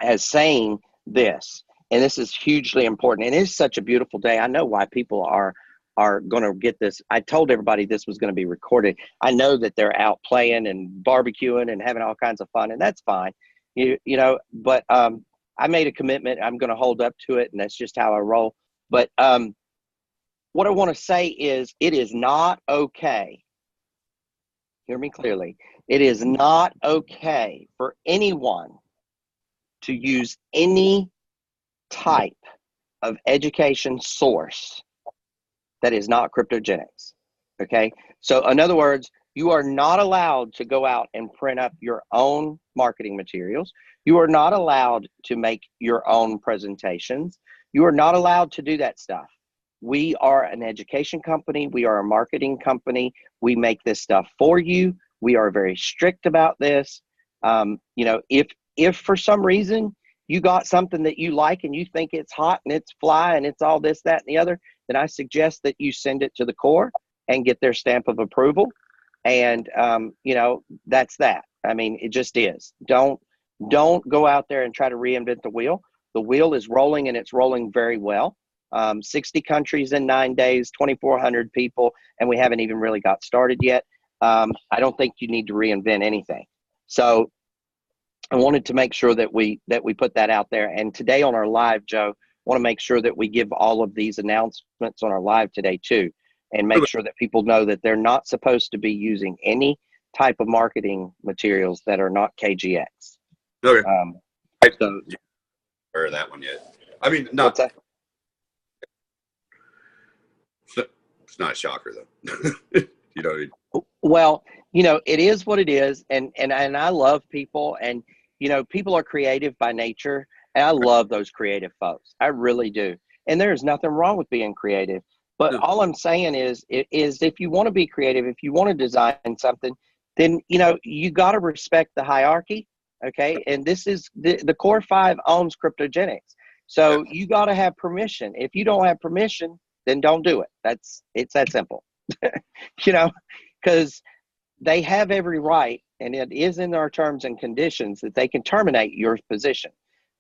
as saying this, and this is hugely important. And it is such a beautiful day. I know why people are going to get this. I told everybody this was going to be recorded. I know that they're out playing and barbecuing and having all kinds of fun, and that's fine. You know, but I made a commitment. I'm going to hold up to it, and that's just how I roll. But what I want to say is, it is not okay. Hear me clearly. It is not okay for anyone to use any type of education source that is not KryptoKnyghts. Okay. So in other words, you are not allowed to go out and print up your own marketing materials. You are not allowed to make your own presentations. You are not allowed to do that stuff. We are an education company. We are a marketing company. We make this stuff for you. We are very strict about this. You know, if for some reason you got something that you like and you think it's hot and it's fly and it's all this, that, and the other, then I suggest that you send it to the Corps and get their stamp of approval. And, you know, that's that. I mean, it just is. Don't go out there and try to reinvent the wheel. The wheel is rolling, and it's rolling very well. 60 countries in 9 days, 2,400 people, and we haven't even really got started yet. I don't think you need to reinvent anything. So I wanted to make sure that we put that out there. And today on our live, Joe, want to make sure that we give all of these announcements on our live today too, and make sure that people know that they're not supposed to be using any type of marketing materials that are not KGX. Okay. So, aware of that one yet? I mean, not. It's not a shocker though. You know. Well, you know, it is what it is, and I love people, and you know, people are creative by nature, and I love those creative folks. I really do, and there's nothing wrong with being creative. But all I'm saying is if you want to be creative, if you want to design something, then you know you got to respect the hierarchy. Okay, and this is the Core 5 owns KryptoKnyghts, so you got to have permission. If you don't have permission, then don't do it. It's that simple. You know, because they have every right and it is in our terms and conditions that they can terminate your position.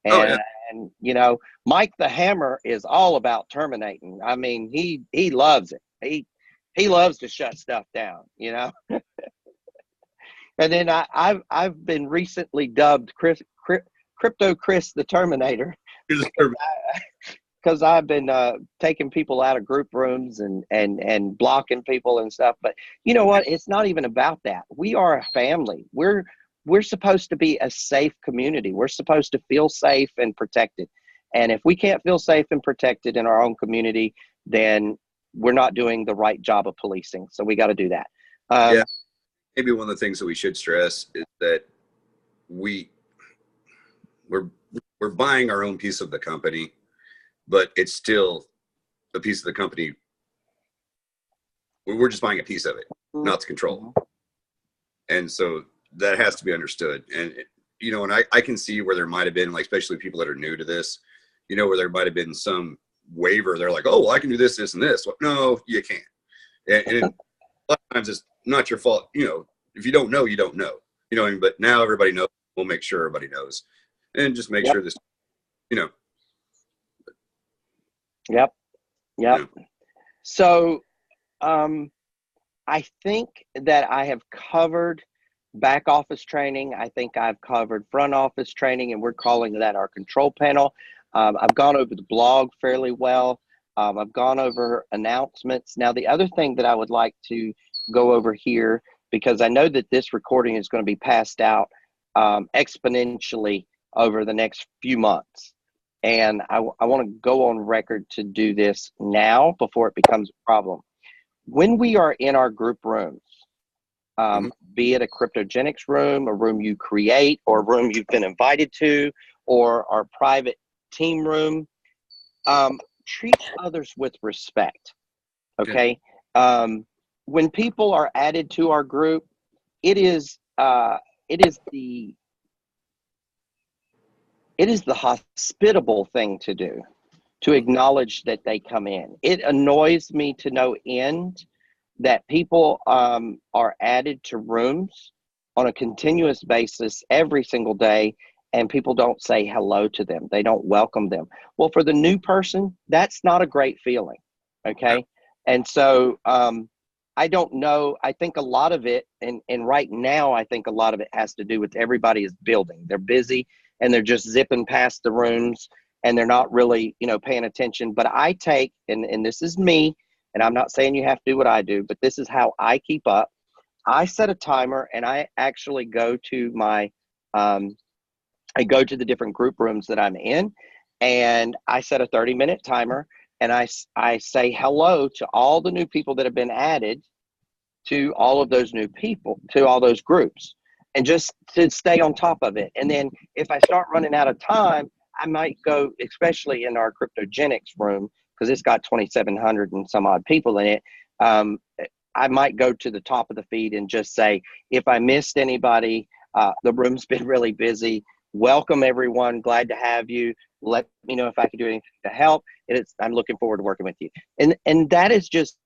Oh, yeah. And you know, Mike the Hammer is all about terminating. I mean, he loves it. He loves to shut stuff down, you know. And then I've been recently dubbed Crypto Chris the Terminator, because I've been taking people out of group rooms and blocking people and stuff. But you know what? It's not even about that. We are a family. We're supposed to be a safe community. We're supposed to feel safe and protected. And if we can't feel safe and protected in our own community, then we're not doing the right job of policing. So we got to do that. Yeah. Maybe one of the things that we should stress is that we're buying our own piece of the company, but it's still a piece of the company. We're just buying a piece of it, not the control. And so that has to be understood. And, you know, and I can see where there might have been, like, especially people that are new to this, you know, where there might have been some waiver. They're like, oh, well, I can do this, this, and this. Well, no, you can't. And a lot of times it's not your fault. You know, if you don't know, you don't know. You know what I mean? But now everybody knows. We'll make sure everybody knows. And just make sure this, you know. Yep. You know. So I think that I have covered back office training. I think I've covered front office training, and we're calling that our control panel. I've gone over the blog fairly well. I've gone over announcements. Now, the other thing that I would like to go over here, because I know that this recording is going to be passed out exponentially over the next few months. And I want to go on record to do this now before it becomes a problem. When we are in our group rooms, be it a CryptoKnyghts room, a room you create, or a room you've been invited to, or our private team room, treat others with respect. Okay. When people are added to our group, it is the hospitable thing to do, to acknowledge that they come in. It annoys me to no end that people are added to rooms on a continuous basis every single day, and people don't say hello to them. They don't welcome them. Well, for the new person, that's not a great feeling. Okay. And so I don't know. I think a lot of it, and right now, I think a lot of it has to do with everybody is building. They're busy and they're just zipping past the rooms, and they're not really, you know, paying attention. But I take, and this is me, and I'm not saying you have to do what I do, but this is how I keep up. I set a timer, and I actually go to my, I go to the different group rooms that I'm in, and I set a 30-minute timer, and I say hello to all the new people that have been added to all of those new people, to all those groups, and just to stay on top of it. And then if I start running out of time, I might go, especially in our CryptoKnyghts room, because it's got 2,700 and some odd people in it. I might go to the top of the feed and just say, if I missed anybody, the room's been really busy. Welcome, everyone. Glad to have you. Let me know if I can do anything to help. I'm looking forward to working with you. And that is just,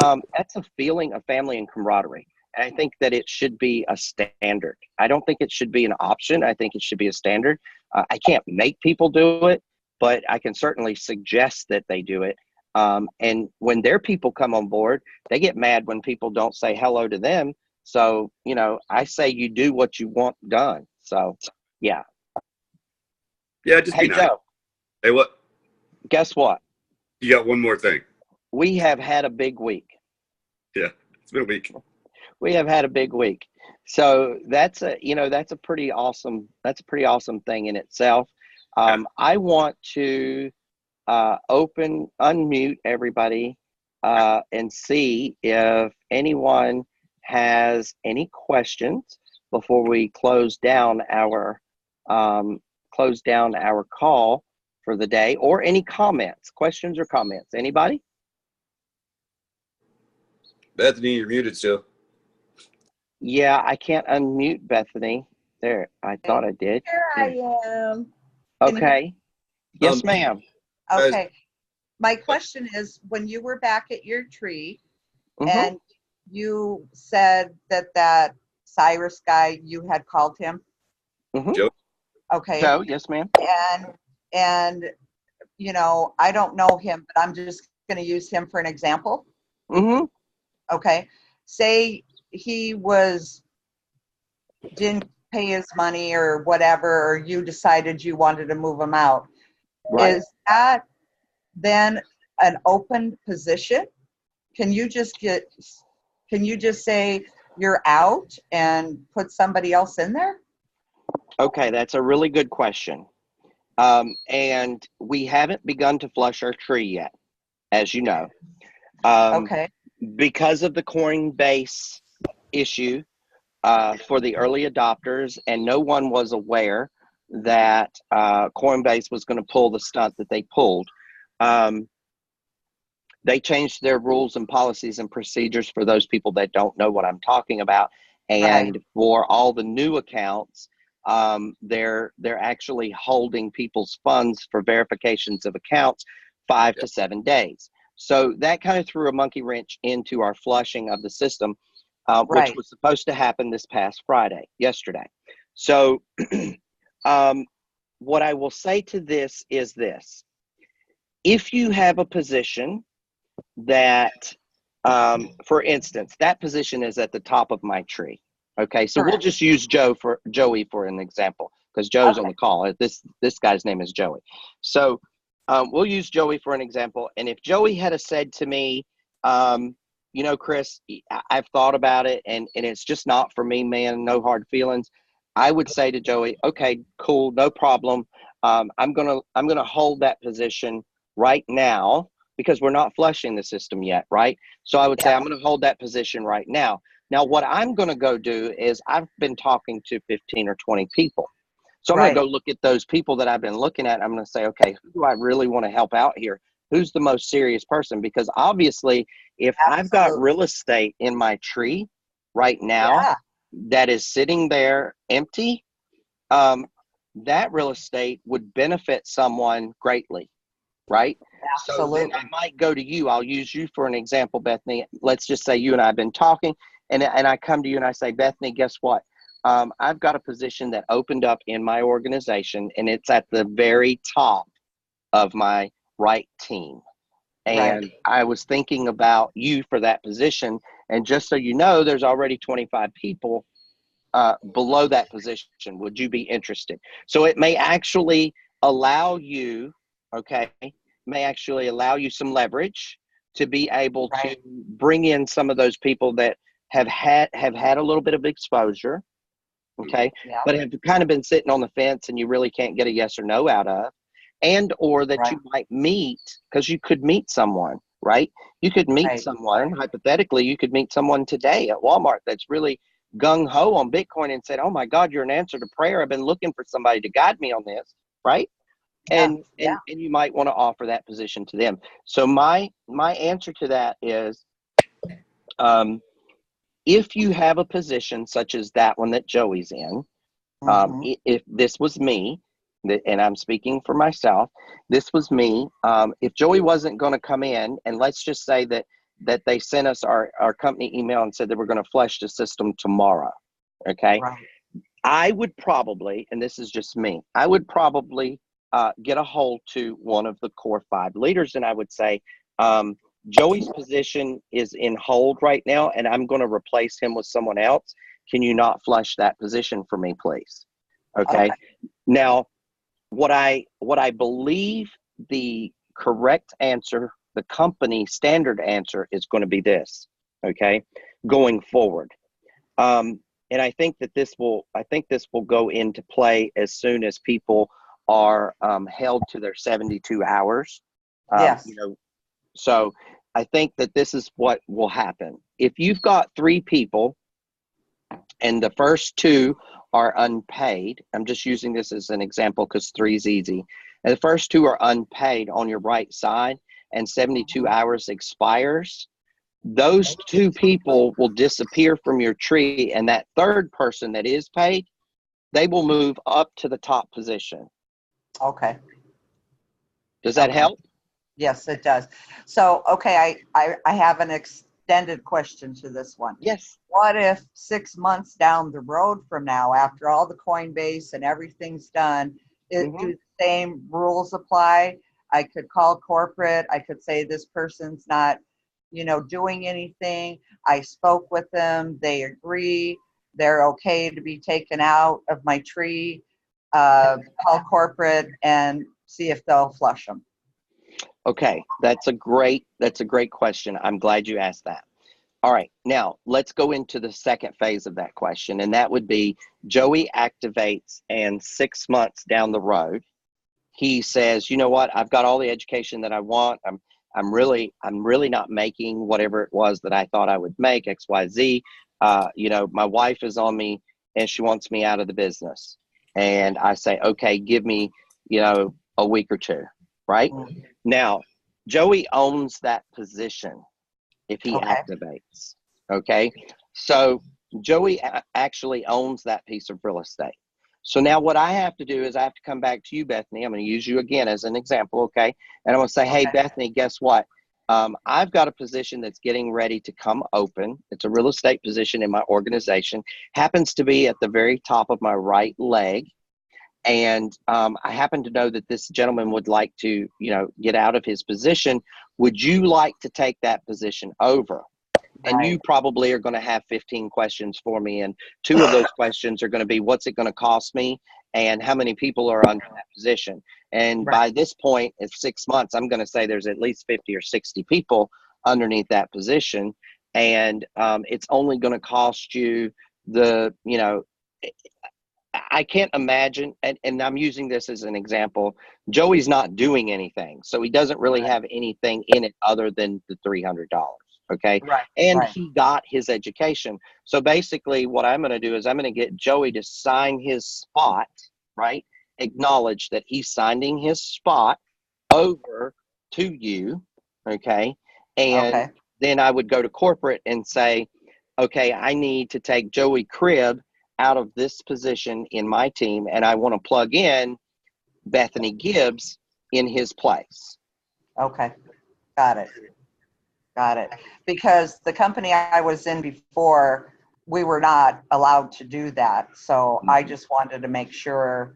that's a feeling of family and camaraderie. And I think that it should be a standard. I don't think it should be an option. I think it should be a standard. I can't make people do it, but I can certainly suggest that they do it. And when their people come on board, they get mad when people don't say hello to them. So, you know, I say you do what you want done. So, yeah. Yeah, just be nice. Joe, hey, what? Guess what? You got one more thing. We have had a big week. Yeah, it's been a week. We have had a big week. So that's a pretty awesome thing in itself. I want to unmute everybody and see if anyone has any questions before we close down our call for the day, or any questions or comments. Anybody? Bethany, you're muted still. Yeah, I can't unmute Bethany. There, I thought I did. Here I am. Okay. Yes, ma'am. Okay. My question is, when you were back at your tree and you said that Cyrus guy, you had called him? Mm-hmm. Joe, Okay. Joe, yes, ma'am. And you know, I don't know him, but I'm just going to use him for an example. Mm-hmm. Okay. Say he didn't pay his money or whatever, or you decided you wanted to move him out. Right. Is that then an open position? Can you just say you're out and put somebody else in there? Okay, that's a really good question. And we haven't begun to flush our tree yet, as you know. Okay. Because of the Coinbase issue for the early adopters, and no one was aware that Coinbase was going to pull the stunt that they pulled. They changed their rules and policies and procedures for those people that don't know what I'm talking about. And for all the new accounts, they're actually holding people's funds for verifications of accounts 5 to 7 days. So that kind of threw a monkey wrench into our flushing of the system, which was supposed to happen this past yesterday. So what I will say to this is this. If you have a position that, for instance, that position is at the top of my tree. Okay, so we'll just use Joey for an example, because Joe's on the call. This guy's name is Joey. So we'll use Joey for an example. And if Joey had said to me, you know, Chris, I've thought about it, and it's just not for me, man. No hard feelings. I would say to Joey, okay, cool, no problem. I'm gonna hold that position right now, because we're not flushing the system yet, right? So I would say I'm going to hold that position right now. Now, what I'm going to go do is I've been talking to 15 or 20 people. So I'm going to go look at those people that I've been looking at. I'm going to say, okay, who do I really want to help out here? Who's the most serious person? Because obviously, if I've got real estate in my tree right now that is sitting there empty, that real estate would benefit someone greatly. Right? Absolutely. So then I might go to you. I'll use you for an example, Bethany. Let's just say you and I have been talking, and I come to you and I say, Bethany, guess what? I've got a position that opened up in my organization, and it's at the very top of my right team. And I was thinking about you for that position. And just so you know, there's already 25 people below that position. Would you be interested? So it may actually allow you, may actually allow you some leverage to be able to bring in some of those people that have had a little bit of exposure, but have kind of been sitting on the fence, and you really can't get a yes or no out of, and or that you might meet, because you could meet someone, right? You could meet someone, hypothetically, you could meet someone today at Walmart that's really gung-ho on Bitcoin and said, oh my God, you're an answer to prayer. I've been looking for somebody to guide me on this, right? And you might want to offer that position to them. So my answer to that is, if you have a position such as that one that Joey's in, if this was me, and I'm speaking for myself, this was me. If Joey wasn't going to come in, and let's just say that they sent us our company email and said that we're going to flush the system tomorrow, I would probably, and this is just me, I would probably get a hold to one of the core 5 leaders, and I would say, Joey's position is in hold right now, and I'm going to replace him with someone else. Can you not flush that position for me, please? Okay. Now, what I believe the correct answer, the company standard answer, is going to be this, going forward. And I think that this will go into play as soon as people are held to their 72 hours. So I think that this is what will happen. If you've got 3 people and the first 2 are unpaid, I'm just using this as an example because 3 is easy, and the first 2 are unpaid on your right side and 72 hours expires, those 2 people will disappear from your tree, and that third person that is paid, they will move up to the top position. Okay. Does that help? Yes, it does. So, I have extended question to this one. Yes. What if 6 months down the road from now, after all the Coinbase and everything's done, do the same rules apply? I could call corporate. I could say this person's not, doing anything. I spoke with them. They agree. They're okay to be taken out of my tree. Call corporate and see if they'll flush them. Okay, that's a great question. I'm glad you asked that. All right, now let's go into the second phase of that question, and that would be Joey activates, and 6 months down the road, he says, you know what, I've got all the education that I want. I'm really not making whatever it was that I thought I would make, XYZ. My wife is on me and she wants me out of the business. And I say, okay, give me, a week or two, right? Mm-hmm. Now, Joey owns that position if he activates, okay? So Joey actually owns that piece of real estate. So now what I have to do is I have to come back to you, Bethany. I'm going to use you again as an example, okay? And I'm going to say, hey, Bethany, guess what? I've got a position that's getting ready to come open. It's a real estate position in my organization. Happens to be at the very top of my right leg. And I happen to know that this gentleman would like to, get out of his position. Would you like to take that position over? And you probably are going to have 15 questions for me. And 2 of those questions are going to be, what's it going to cost me? And how many people are under that position? And by this point, at 6 months, I'm going to say there's at least 50 or 60 people underneath that position. And it's only going to cost you I can't imagine, and I'm using this as an example, Joey's not doing anything. So he doesn't really have anything in it other than the $300. Okay. And he got his education. So basically what I'm going to do is I'm going to get Joey to sign his spot, right? Acknowledge that he's signing his spot over to you. Okay. And then I would go to corporate and say, okay, I need to take Joey Cribb out of this position in my team, and I want to plug in Bethany Gibbs in his place. Okay. Got it. Because the company I was in before, we were not allowed to do that. So I just wanted to make sure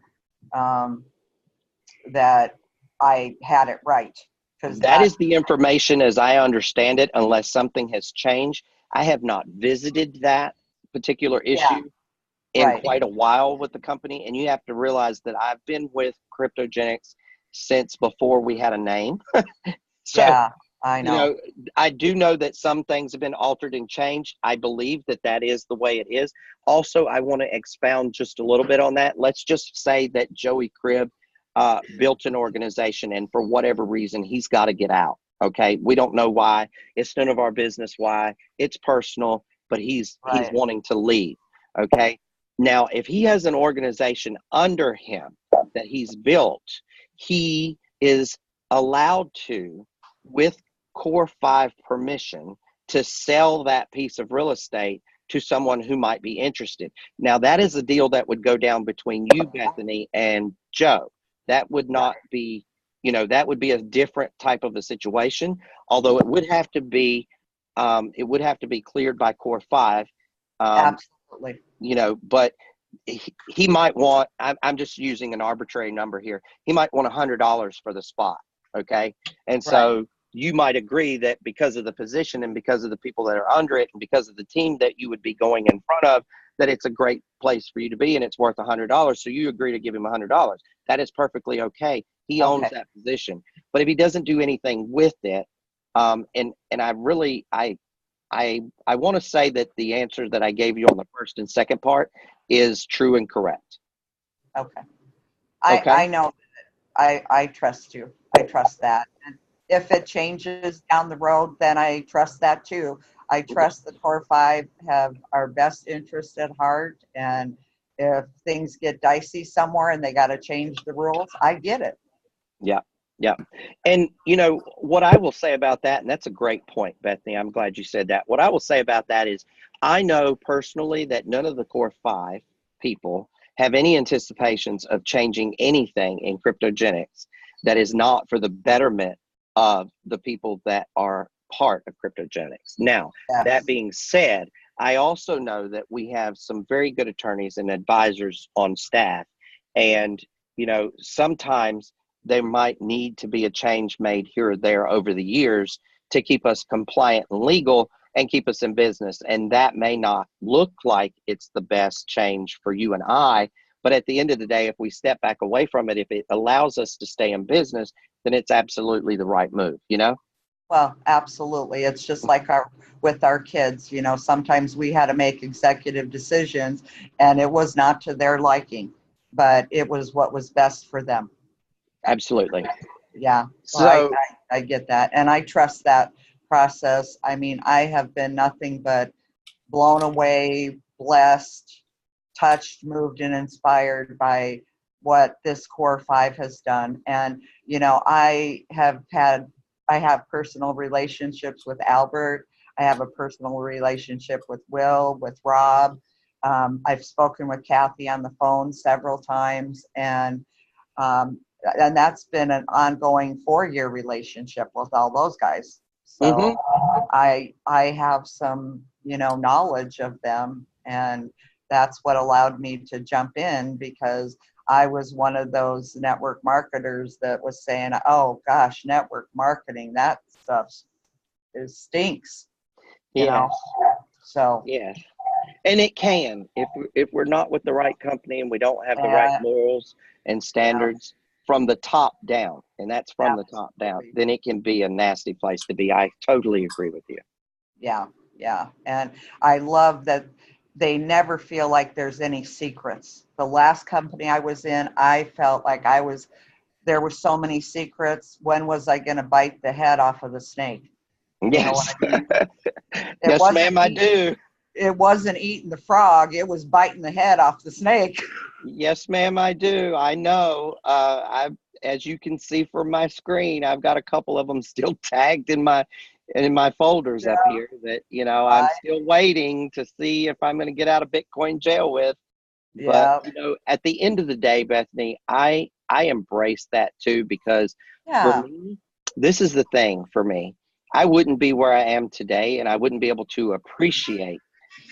that I had it right. That is the information as I understand it, unless something has changed. I have not visited that particular issue in quite a while with the company. And you have to realize that I've been with KryptoKnyghts since before we had a name. So, I know. I do know that some things have been altered and changed. I believe that that is the way it is. Also, I want to expound just a little bit on that. Let's just say that Joey Cribb built an organization, and for whatever reason, he's got to get out. Okay. We don't know why. It's none of our business why. It's personal, but he's wanting to leave. Okay. Now, if he has an organization under him that he's built, he is allowed to, with Core 5 permission, to sell that piece of real estate to someone who might be interested. Now, that is a deal that would go down between you, Bethany, and Joe. That would not be, that would be a different type of a situation, although it would have to be cleared by Core 5. Absolutely. But he might want, I'm just using an arbitrary number here. He might want $100 for the spot. Okay. And so you might agree that because of the position and because of the people that are under it and because of the team that you would be going in front of, that it's a great place for you to be and it's worth $100. So you agree to give him $100. That is perfectly okay. He owns that position. But if he doesn't do anything with it, and I really, I want to say that the answer that I gave you on the first and second part is true and correct. Okay. I know. I trust you. I trust that. And if it changes down the road, then I trust that too. I trust the Core 5 have our best interest at heart. And if things get dicey somewhere and they got to change the rules, I get it. Yeah. Yeah. And what I will say about that, and that's a great point, Bethany, I'm glad you said that. What I will say about that is I know personally that none of the Core 5 people have any anticipations of changing anything in KryptoKnyghts that is not for the betterment of the people that are part of CryptoKnyghts. Now, Yes. that being said, I also know that we have some very good attorneys and advisors on staff. And, you know, sometimes there might need to be a change made here or there over the years to keep us compliant and legal and keep us in business. And that may not look like it's the best change for you and I, but at the end of the day, if we step back away from it, if it allows us to stay in business, then it's absolutely the right move, you know? Well, absolutely. It's just like with our kids, you know, sometimes we had to make executive decisions and it was not to their liking, but it was what was best for them. Absolutely. Yeah. So I get that. And I trust that process. I mean, I have been nothing but blown away, blessed, touched, moved, and inspired by what this Core 5 has done. And, you know, I have personal relationships with Albert. I have a personal relationship with Will, with Rob. I've spoken with Kathy on the phone several times, and that's been an ongoing 4-year relationship with all those guys. So I have some, you know, knowledge of them, and that's what allowed me to jump in, because I was one of those network marketers that was saying, oh gosh, network marketing, that stuff stinks, you know? So yeah, and it can, if we're not with the right company and we don't have the right morals and standards from the top down, and that's from the top down, then it can be a nasty place to be. I totally agree with you. Yeah. And I love that they never feel like there's any secrets. The last company I was in, I felt like there were so many secrets. When was I going to bite the head off of the snake? Yes. You know what I mean? Yes, ma'am, I do. It wasn't eating the frog. It was biting the head off the snake. Yes, ma'am, I do. I know. As you can see from my screen, I've got a couple of them still tagged in my folders up here that, you know, I'm still waiting to see if I'm going to get out of Bitcoin jail with. But, you know, at the end of the day, Bethany, I embrace that too, because for me, this is the thing for me. I wouldn't be where I am today, and I wouldn't be able to appreciate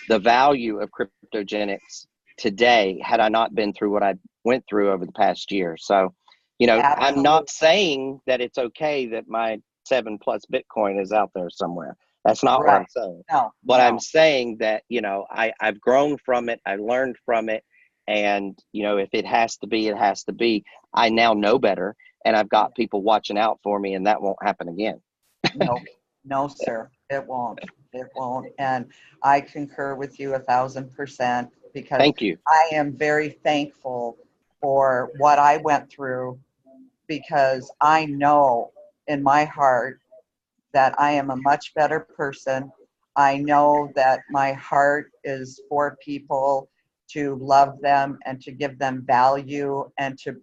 the value of CryptoKnyghts today had I not been through what I went through over the past year. So, you know, I'm not saying that it's okay that my 7+ Bitcoin is out there somewhere. That's not what I'm saying. But I'm saying that, you know, I've grown from it. I learned from it. And, you know, if it has to be, it has to be. I now know better, and I've got people watching out for me, and that won't happen again. No, sir, it won't. It won't. And I concur with you 1,000%, because thank you. I am very thankful for what I went through, because I know in my heart that I am a much better person. I know that my heart is for people, to love them and to give them value and to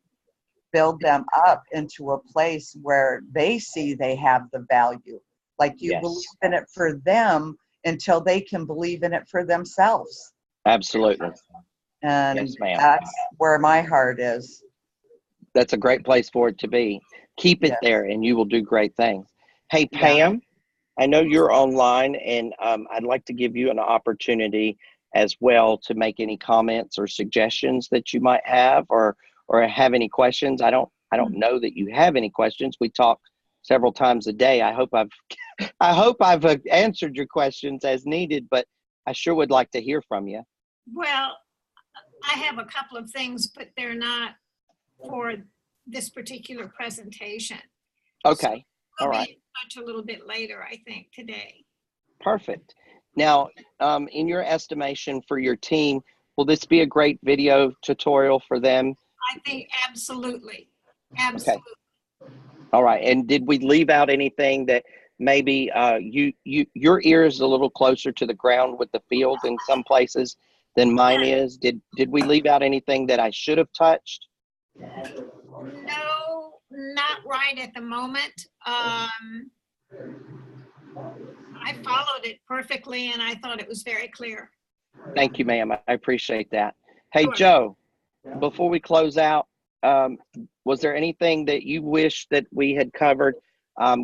build them up into a place where they see they have the value. Like you believe in it for them until they can believe in it for themselves. Absolutely. And yes, ma'am. That's where my heart is. That's a great place for it to be. Keep it there, and you will do great things. Hey, Pam, I know you're online, and I'd like to give you an opportunity as well to make any comments or suggestions that you might have, or have any questions. I don't know that you have any questions. We talk several times a day. I hope I've answered your questions as needed, but I sure would like to hear from you. Well, I have a couple of things, but they're not for this particular presentation. Okay. So all right. Touch a little bit later, I think, today. Perfect. Now, in your estimation for your team, will this be a great video tutorial for them? I think absolutely. Absolutely. Okay. All right. And did we leave out anything that maybe your ear is a little closer to the ground with the field in some places than mine is? Did we leave out anything that I should have touched? No, not right at the moment. I followed it perfectly, and I thought it was very clear. Thank you, ma'am. I appreciate that. Hey, Joe, before we close out, was there anything that you wish that we had covered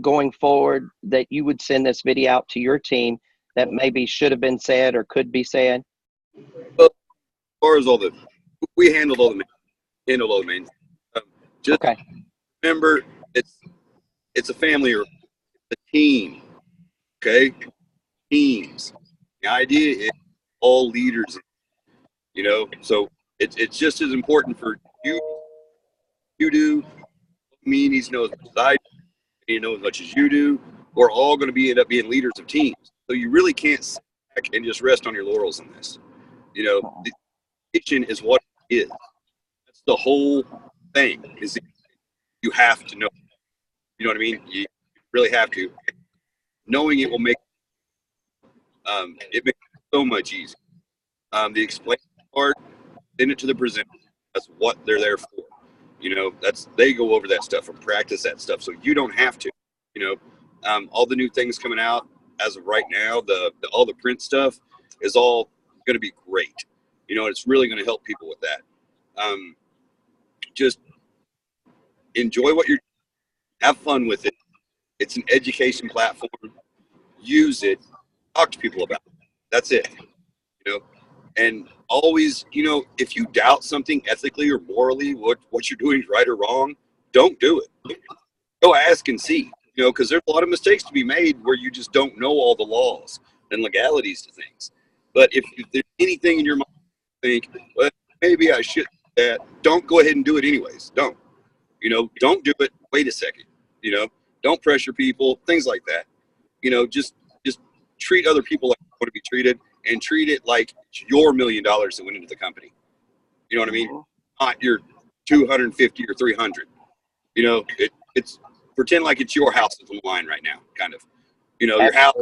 going forward that you would send this video out to your team that maybe should have been said or could be said? Well, as far as we handled all the main. Just Okay. remember, it's a family or a team. Okay, teams. The idea is all leaders. So it's just as important for you do. Me needs to know as much as I do. You know as much as you do. We're all going to end up being leaders of teams. So you really can't sit back and just rest on your laurels in this. The education is what it is. That's the whole thing. Is you have to know. You know what I mean? You really have to. Knowing it will make it makes it so much easier. The explaining part, send it to the presenter. That's what they're there for. They go over that stuff and practice that stuff, so you don't have to. All the new things coming out as of right now, all the print stuff is all going to be great. It's really going to help people with that. Just enjoy what you're doing. Have fun with it. It's an education platform. Use it. Talk to people about it. That's it. And always, if you doubt something ethically or morally, what you're doing is right or wrong, don't do it. Go ask and see, because there's a lot of mistakes to be made where you just don't know all the laws and legalities to things. But if there's anything in your mind, think, well, maybe I should do that, don't go ahead and do it anyways. Don't do it. Wait a second. Don't pressure people, things like that. Just treat other people like you want to be treated, and treat it like it's your $1 million that went into the company. You know what I mean? Not your 250 or 300. It's pretend like it's your house that's on the line right now, kind of. Your house,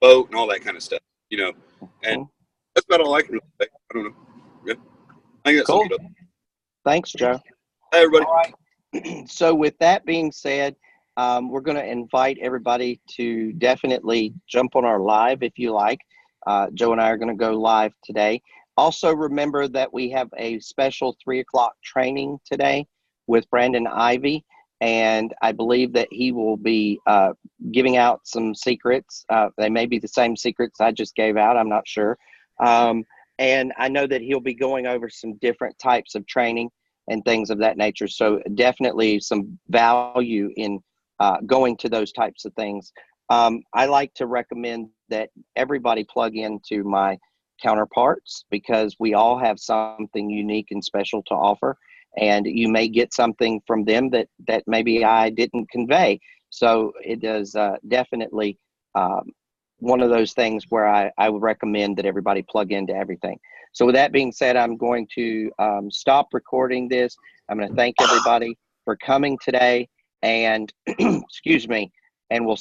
boat, and all that kind of stuff. And that's about all I can really say. I don't know. Yeah, I think that's cool. Thanks, Joe. Hi, everybody. All right. So with that being said, we're going to invite everybody to definitely jump on our live if you like. Joe and I are going to go live today. Also, remember that we have a special 3 o'clock training today with Brandon Ivy, and I believe that he will be giving out some secrets. They may be the same secrets I just gave out. I'm not sure. And I know that he'll be going over some different types of training and things of that nature. So definitely some value in going to those types of things. I like to recommend that everybody plug into my counterparts, because we all have something unique and special to offer, and you may get something from them that maybe I didn't convey. So it is definitely one of those things where I would recommend that everybody plug into everything. So with that being said, I'm going to stop recording this. I'm going to thank everybody for coming today, and excuse me, and we'll